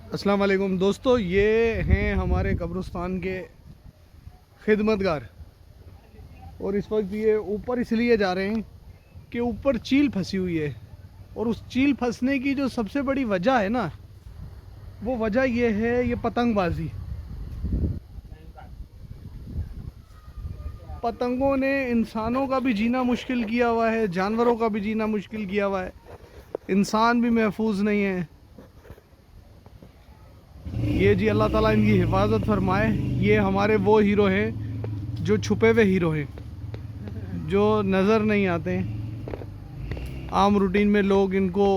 अस्सलाम वालेकुम दोस्तों, ये हैं हमारे कब्रिस्तान के खिदमतगार। और इस वक्त ये ऊपर इसलिए जा रहे हैं कि ऊपर चील फंसी हुई है। और उस चील फंसने की जो सबसे बड़ी वजह है ना, वो वजह ये है, ये पतंगबाजी। पतंगों ने इंसानों का भी जीना मुश्किल किया हुआ है, जानवरों का भी जीना मुश्किल किया हुआ है। इंसान भी महफूज नहीं है। ये जी अल्लाह ताला इनकी हिफाजत फरमाए। ये हमारे वो हीरो हैं जो छुपे हुए हीरो हैं, जो नज़र नहीं आते। आम रूटीन में लोग इनको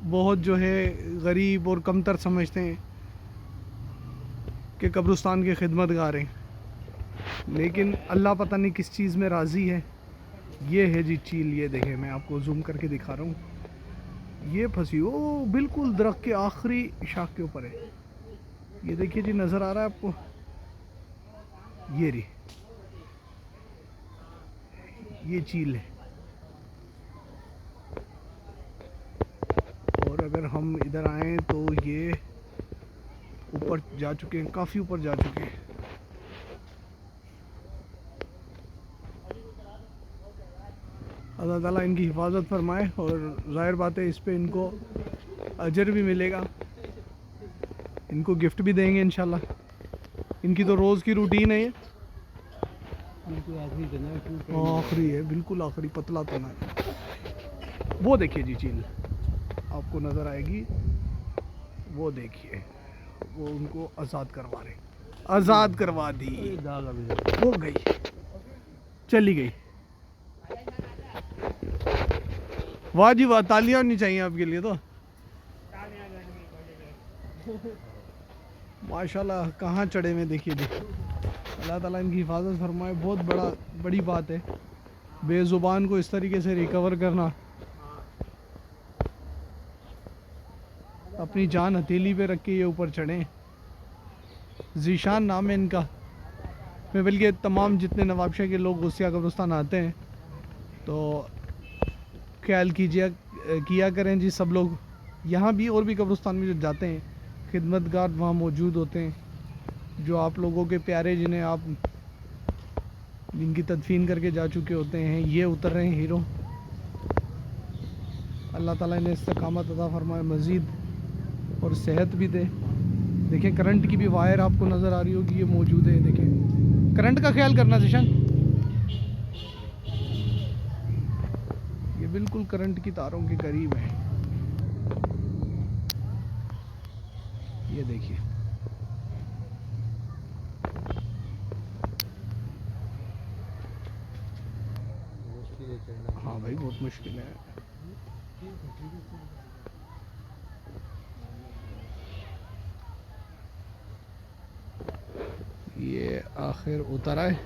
बहुत जो है गरीब और कमतर समझते हैं कि कब्रिस्तान के खिदमतगार हैं, लेकिन अल्लाह पता नहीं किस चीज़ में राज़ी है। ये है जी चील, ये देखें, मैं आपको जूम करके दिखा रहा हूँ। ये फंसी वो बिल्कुल दरख्त के आखिरी शाख के ऊपर है। ये देखिए जी, नज़र आ रहा है आपको? ये रही, ये चील है। और अगर हम इधर आएँ तो ये ऊपर जा चुके हैं, काफ़ी ऊपर जा चुके हैं। अल्लाह ताला इनकी हिफाजत फरमाए। और ज़ाहिर बात है, इस पे इनको अजर भी मिलेगा, इनको गिफ्ट भी देंगे इंशाल्लाह। इनकी तो रोज़ की रूटीन है, ये आखिरी है, बिल्कुल आखिरी, पतला तना है। वो देखिए जी चील, आपको नज़र आएगी, वो देखिए, वो उनको आज़ाद करवा रहे, आज़ाद करवा दी, हो गई, चली गई। वाह जी वाह, तालियां होनी चाहिए आपके लिए तो। माशाल्लाह, कहाँ चढ़े हुए देखिए जी। अल्लाह ताला इनकी हिफाजत फरमाए। बहुत बड़ी बात है बेज़ुबान को इस तरीके से रिकवर करना। अपनी जान हथेली पे रख के ये ऊपर चढ़े। ज़ीशान नाम है इनका। मैं बल्कि तमाम जितने नवाबशाह के लोग गुस्सिया कब्रिस्तान आते हैं तो ख्याल किया करें जी सब लोग। यहाँ भी और भी कब्रिस्तान में जो जाते हैं, खिदमतगार वहाँ मौजूद होते हैं, जो आप लोगों के प्यारे, जिन्हें आप जिनकी तदफीन करके जा चुके होते हैं। ये उतर रहे हैं हीरो। अल्लाह ताला इन्हें इस्तिकामत अता फरमाए मज़ीद, और सेहत भी दे। देखें, करंट की भी वायर आपको नज़र आ रही होगी, ये मौजूद है। देखें, करंट का ख्याल करना जिशन, ये बिल्कुल करंट की तारों के करीब है। ये देखिए, हाँ भाई, बहुत मुश्किल है। ये आखिर उतर आए।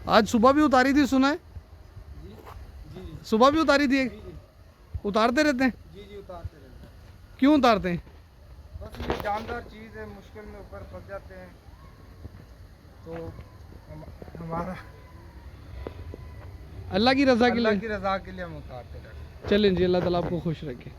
आज सुबह भी उतारी थी, सुना है? सुबह भी उतारी थी। उतारते रहते हैं? जी उतारते रहते हैं। क्यों उतारते हैं? बस ये जानदार चीज़ है, मुश्किल में ऊपर फंस जाते हैं तो हमारा अल्लाह की रज़ा के लिए, अल्लाह की रज़ा के लिए हम उतारते रहते हैं। चलें जी, अल्लाह ताला आपको खुश रखे।